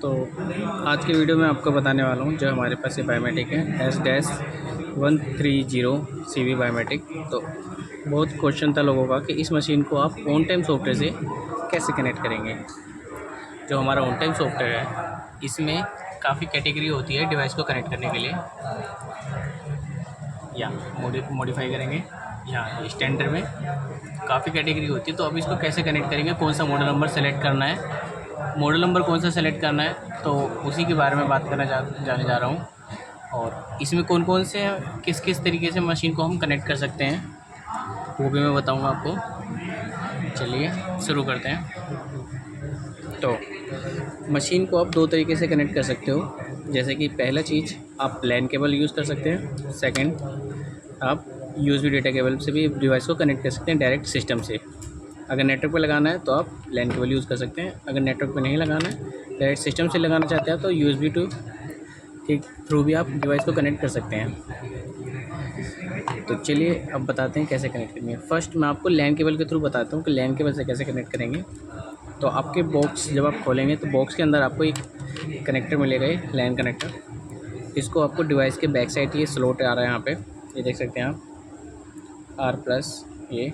तो आज की वीडियो में आपको बताने वाला हूँ जो हमारे पास ये बायोमेट्रिक है S-130 CV बायोमेट्रिक। तो बहुत क्वेश्चन था लोगों का कि इस मशीन को आप ऑन टाइम सॉफ्टवेयर से कैसे कनेक्ट करेंगे। जो हमारा ऑन टाइम सॉफ्टवेयर है इसमें काफ़ी कैटेगरी होती है डिवाइस को कनेक्ट करने के लिए, या मॉडिफाई करेंगे या स्टैंडर्ड में काफ़ी कैटेगरी होती है। तो अब इसको कैसे कनेक्ट करेंगे, कौन सा मॉडल नंबर सेलेक्ट करना है, मॉडल नंबर कौन सा सेलेक्ट करना है, तो उसी के बारे में बात करना जाने जा रहा हूँ। और इसमें कौन कौन से किस किस तरीके से मशीन को हम कनेक्ट कर सकते हैं वो भी मैं बताऊँगा आपको। चलिए शुरू करते हैं। तो मशीन को आप दो तरीके से कनेक्ट कर सकते हो, जैसे कि पहला चीज़ आप लैन केबल यूज़ कर सकते हैं। सेकंड, आप USB डेटा केबल से भी डिवाइस को कनेक्ट कर सकते हैं डायरेक्ट सिस्टम से। अगर नेटवर्क पे लगाना है तो आप लैन केबल यूज़ कर सकते हैं। अगर नेटवर्क पे नहीं लगाना है, डायरेक्ट सिस्टम से लगाना चाहते हैं तो USB टू के थ्रू भी आप डिवाइस को कनेक्ट कर सकते हैं। तो चलिए अब बताते हैं कैसे कनेक्ट करनी है। फर्स्ट मैं आपको लैन केबल के थ्रू बताता हूँ कि लैन केबल से कैसे कनेक्ट करेंगे। तो आपके बॉक्स जब आप खोलेंगे तो बॉक्स के अंदर आपको एक कनेक्टर मिलेगा, ये लैन कनेक्टर। इसको आपको डिवाइस के बैक साइड ये स्लॉट आ रहा है, यहाँ पे ये देख सकते हैं आप R+ ये।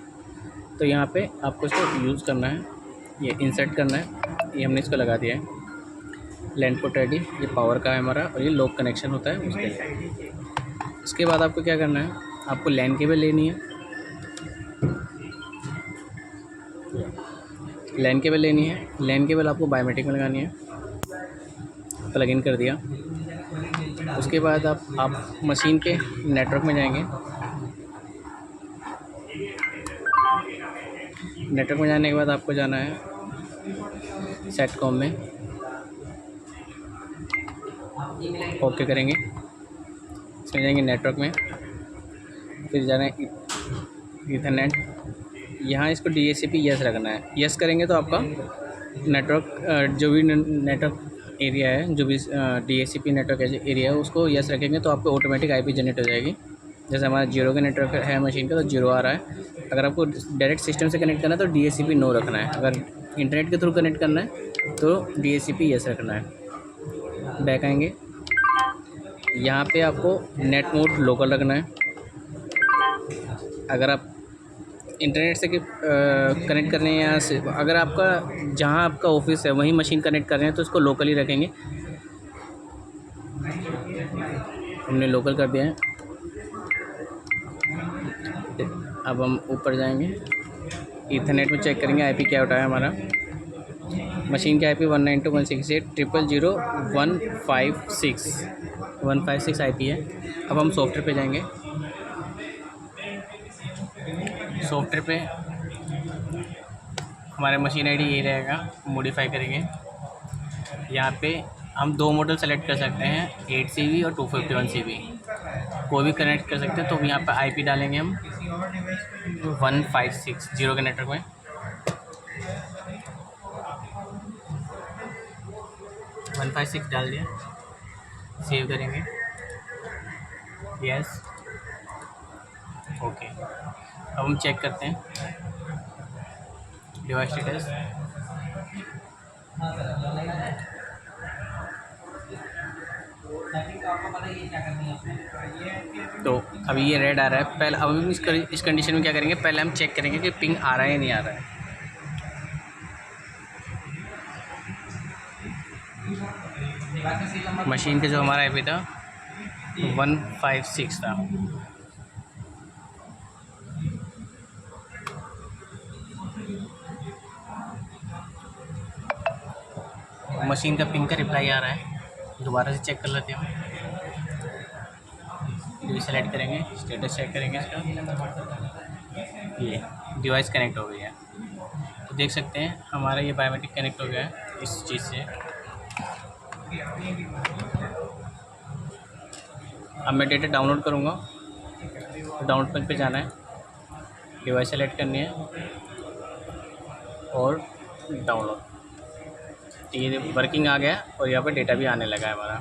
तो यहाँ पे आपको इसको यूज़ करना है, ये इंसर्ट करना है। ये हमने इसको लगा दिया है। लैन पोर्ट रेडी, ये पावर का है हमारा, और ये लॉक कनेक्शन होता है उसके लिए। इसके बाद आपको क्या करना है, आपको लैन केबल लेनी है, लैन केबल लेनी है। लैन केबल आपको बायोमेट्रिक में लगानी है। प्लग इन कर दिया। उसके बाद आप मशीन के नेटवर्क में जाएंगे। नेटवर्क में जाने के बाद आपको जाना है सेटकॉम में, ओके करेंगे। इसमें जाएंगे नेटवर्क में, फिर जाना है ईथरनेट। यहाँ इसको DHCP यस रखना है। यस करेंगे तो आपका नेटवर्क जो भी नेटवर्क एरिया है, जो भी DHCP नेटवर्क एरिया है उसको यस रखेंगे तो आपको ऑटोमेटिक IP जनरेट हो जाएगी। जैसे हमारा जीरो का नेटवर्क है मशीन का तो जीरो आ रहा है। अगर आपको डायरेक्ट सिस्टम से कनेक्ट करना है तो DHCP नो रखना है। अगर इंटरनेट के थ्रू कनेक्ट करना है तो DHCP यस रखना है। बैक आएंगे, यहाँ पे आपको नेट मोड लोकल रखना है। अगर आप इंटरनेट से कनेक्ट करने हैं यहाँ से, अगर आपका जहाँ आपका ऑफिस है वहीं मशीन कनेक्ट कर रहे हैं तो इसको लोकल ही रखेंगे। हमने लोकल कर दिया है। अब हम ऊपर जाएंगे, ईथरनेट में चेक करेंगे IP क्या उठाया हमारा। मशीन की IP 192.168.0.156 IP है। अब हम सॉफ्टवेयर पे जाएंगे। सॉफ्टवेयर पे हमारे मशीन ID ये रहेगा, मॉडिफाई करेंगे। यहाँ पे हम दो मॉडल सेलेक्ट कर सकते हैं, 8CV और 251CV। कोई भी कनेक्ट कर सकते हैं। तो यहाँ पे IP डालेंगे हम 156 जीरो के नेटवर्क में। 156 डाल दिया, सेव करेंगे, यस, ओके। अब हम चेक करते हैं डिवाइस स्टेटस। तो अभी ये रेड आ रहा है। पहले अब हम इस कंडीशन में क्या करेंगे, पहले हम चेक करेंगे कि पिंग आ रहा है या नहीं आ रहा है। मशीन के जो हमारा IP था 156 था। मशीन का पिंग का रिप्लाई आ रहा है। दोबारा से चेक कर लेते हैं। हम सेलेक्ट करेंगे, स्टेटस चेक करेंगे इसका, ये डिवाइस कनेक्ट हो गई है। तो देख सकते हैं हमारा ये बायोमेट्रिक कनेक्ट हो गया है इस चीज़ से। अब मैं डेटा डाउनलोड करूँगा, तो डाउनलोड पे जाना है, डिवाइस सेलेक्ट करनी है और डाउनलोड। ये वर्किंग आ गया और यहाँ पर डेटा भी आने लगा है हमारा।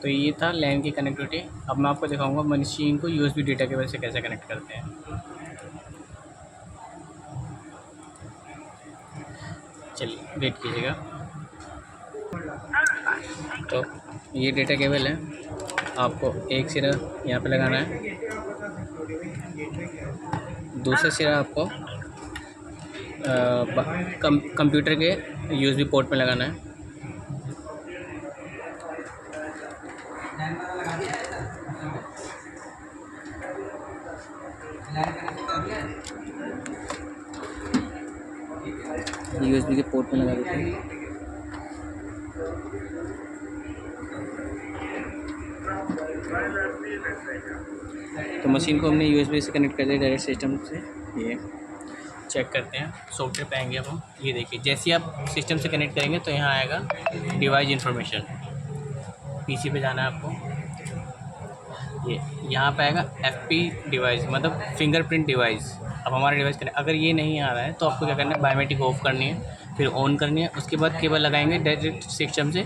तो ये था लैन की कनेक्टिविटी। अब मैं आपको दिखाऊंगा मशीन को USB डेटा केबल से कैसे कनेक्ट करते हैं। चलिए वेट कीजिएगा। तो ये डेटा केबल है, आपको एक सिरा यहाँ पे लगाना है, दूसरा सिरा आपको कंप्यूटर के यूएसबी पोर्ट में लगाना है। यूएसबी के पोर्ट में लगा देते हैं। तो मशीन को हमने यूएसबी से कनेक्ट कर दिया डायरेक्ट सिस्टम से। ये चेक करते हैं, सॉफ्टवेयर पे आएंगे अब हम। ये देखिए, जैसे ही आप सिस्टम से कनेक्ट करेंगे तो यहाँ आएगा डिवाइस इन्फॉर्मेशन, पीसी पे जाना है आपको। ये यहाँ पे आएगा एफपी डिवाइस, मतलब फिंगरप्रिंट डिवाइस। अब हमारा डिवाइस कनेक्ट, अगर ये नहीं आ रहा है तो आपको क्या करना है, बायोमेट्रिक ऑफ करनी है, फिर ऑन करनी है, उसके बाद केबल लगाएंगे डायरेक्ट सिस्टम से,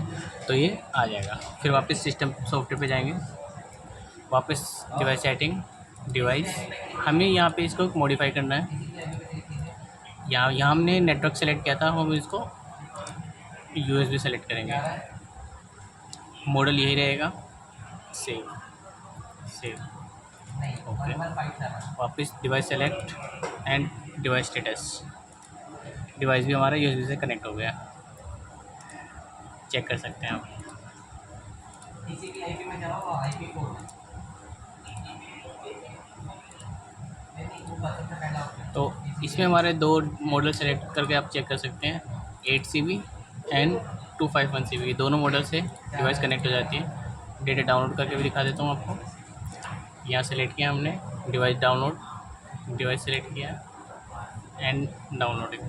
तो ये आ जाएगा। फिर वापस सिस्टम सॉफ्टवेयर पे जाएंगे, वापस डिवाइस सेटिंग, डिवाइस, हमें यहाँ पे इसको मॉडिफाई करना है। यहाँ हमने नेटवर्क सेलेक्ट किया था, हम इसको यूएसबी सेलेक्ट करेंगे, मॉडल यही रहेगा, सेव सेव, ओके। वापस device select and device status, device भी हमारा यूएसबी से कनेक्ट हो गया, चेक कर सकते हैं आप। तो इसमें हमारे दो मॉडल सेलेक्ट करके आप चेक कर सकते हैं, 8 CB एंड 251 CB, ये दोनों मॉडल से डिवाइस कनेक्ट हो जाती है। डेटा डाउनलोड करके भी दिखा देता हूँ आपको। यहाँ सेलेक्ट किया हमने डिवाइस डाउनलोड, डिवाइस सेलेक्ट किया एंड डाउनलोडिंग,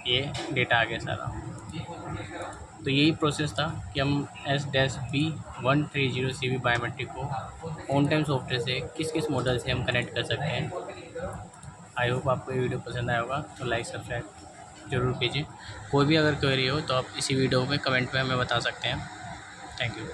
ये डेटा आ गया सारा। तो यही प्रोसेस था कि हम S-B130 बायोमेट्रिक को ऑन टाइम सॉफ्टवेयर से किस किस मॉडल से हम कनेक्ट कर सकते हैं। आई होप आपको ये वीडियो पसंद आया होगा, तो लाइक सब्सक्राइब ज़रूर कीजिए। कोई भी अगर क्वेरी हो तो आप इसी वीडियो में कमेंट में हमें बता सकते हैं। Thank you.